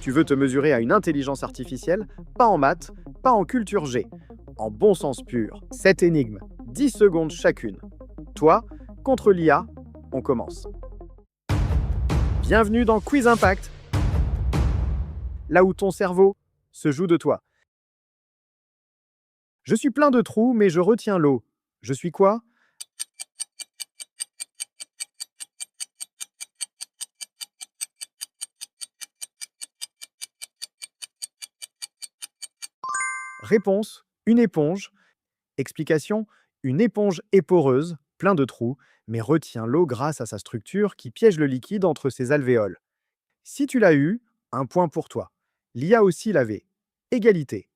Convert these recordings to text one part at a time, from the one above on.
Tu veux te mesurer à une intelligence artificielle, pas en maths, pas en culture G, en bon sens pur. 7 énigmes, 10 secondes chacune. Toi, contre l'IA, on commence. Bienvenue dans Quiz Impact, là où ton cerveau se joue de toi. Je suis plein de trous, mais je retiens l'eau. Je suis quoi? Réponse, une éponge. Explication, une éponge est poreuse, plein de trous, mais retient l'eau grâce à sa structure qui piège le liquide entre ses alvéoles. Si tu l'as eu, un point pour toi. L'IA aussi l'avait. Égalité.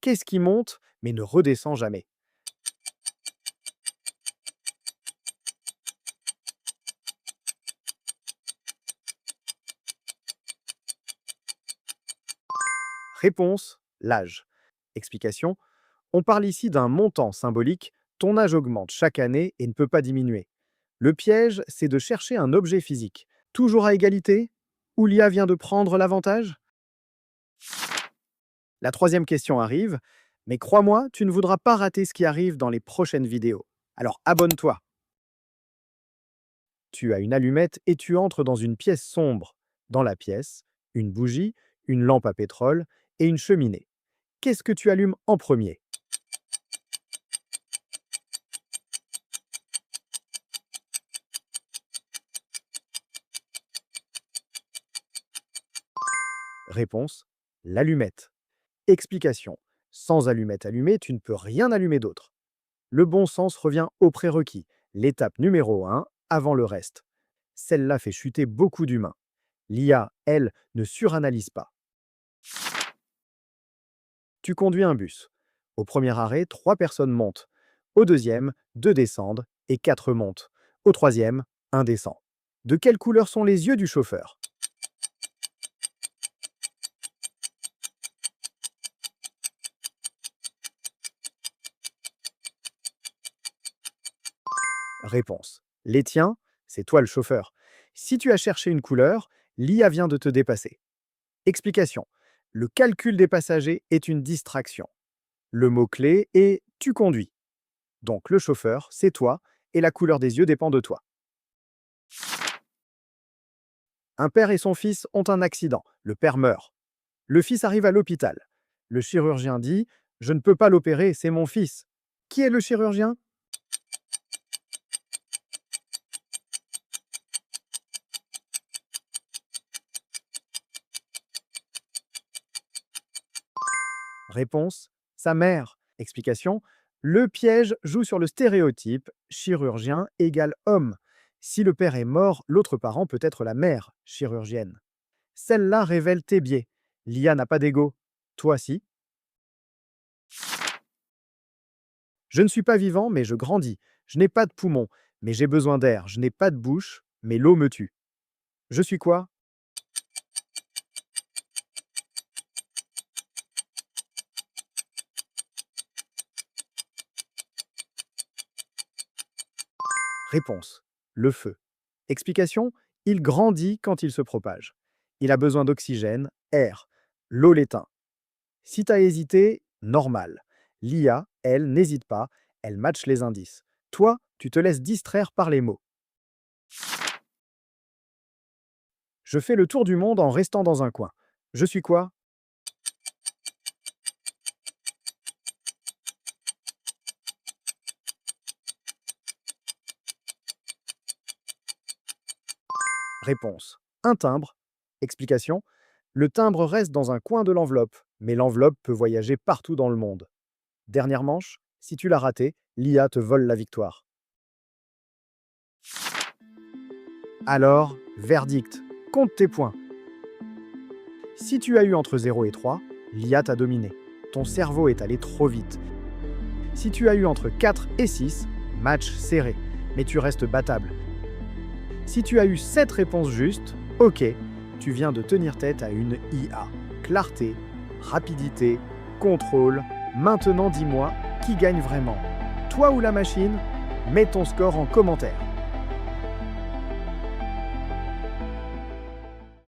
Qu'est-ce qui monte, mais ne redescend jamais? Réponse, l'âge. Explication, on parle ici d'un montant symbolique, ton âge augmente chaque année et ne peut pas diminuer. Le piège, c'est de chercher un objet physique. Toujours à égalité? Ou l'IA vient de prendre l'avantage? La troisième question arrive, mais crois-moi, tu ne voudras pas rater ce qui arrive dans les prochaines vidéos. Alors abonne-toi. Tu as une allumette et tu entres dans une pièce sombre. Dans la pièce, une bougie, une lampe à pétrole et une cheminée. Qu'est-ce que tu allumes en premier? Réponse, l'allumette. Explication, sans allumette allumée, tu ne peux rien allumer d'autre. Le bon sens revient au prérequis, l'étape numéro 1, avant le reste. Celle-là fait chuter beaucoup d'humains. L'IA, elle, ne suranalyse pas. Tu conduis un bus. Au premier arrêt, 3 personnes montent. Au deuxième, 2 descendent et 4 montent. Au troisième, 1 descend. De quelle couleur sont les yeux du chauffeur? Réponse. Les tiens, c'est toi le chauffeur. Si tu as cherché une couleur, l'IA vient de te dépasser. Explication. Le calcul des passagers est une distraction. Le mot-clé est tu conduis. Donc le chauffeur, c'est toi, et la couleur des yeux dépend de toi. Un père et son fils ont un accident. Le père meurt. Le fils arrive à l'hôpital. Le chirurgien dit « Je ne peux pas l'opérer, c'est mon fils ». Qui est le chirurgien? Réponse, sa mère. Explication, le piège joue sur le stéréotype chirurgien égale homme. Si le père est mort, l'autre parent peut être la mère, chirurgienne. Celle-là révèle tes biais. L'IA n'a pas d'ego. Toi si. Je ne suis pas vivant, mais je grandis. Je n'ai pas de poumons, mais j'ai besoin d'air. Je n'ai pas de bouche, mais l'eau me tue. Je suis quoi? Réponse, le feu. Explication, il grandit quand il se propage. Il a besoin d'oxygène, air. L'eau l'éteint. Si tu as hésité, normal. L'IA, elle, n'hésite pas, elle matche les indices. Toi, tu te laisses distraire par les mots. Je fais le tour du monde en restant dans un coin. Je suis quoi? Réponse, un timbre. Explication, le timbre reste dans un coin de l'enveloppe, mais l'enveloppe peut voyager partout dans le monde. Dernière manche, si tu l'as raté, l'IA te vole la victoire. Alors, verdict, compte tes points. Si tu as eu entre 0 et 3, l'IA t'a dominé. Ton cerveau est allé trop vite. Si tu as eu entre 4 et 6, match serré, mais tu restes battable. Si tu as eu 7 réponses justes, ok, tu viens de tenir tête à une IA. Clarté, rapidité, contrôle. Maintenant dis-moi, qui gagne vraiment? Toi ou la machine? Mets ton score en commentaire.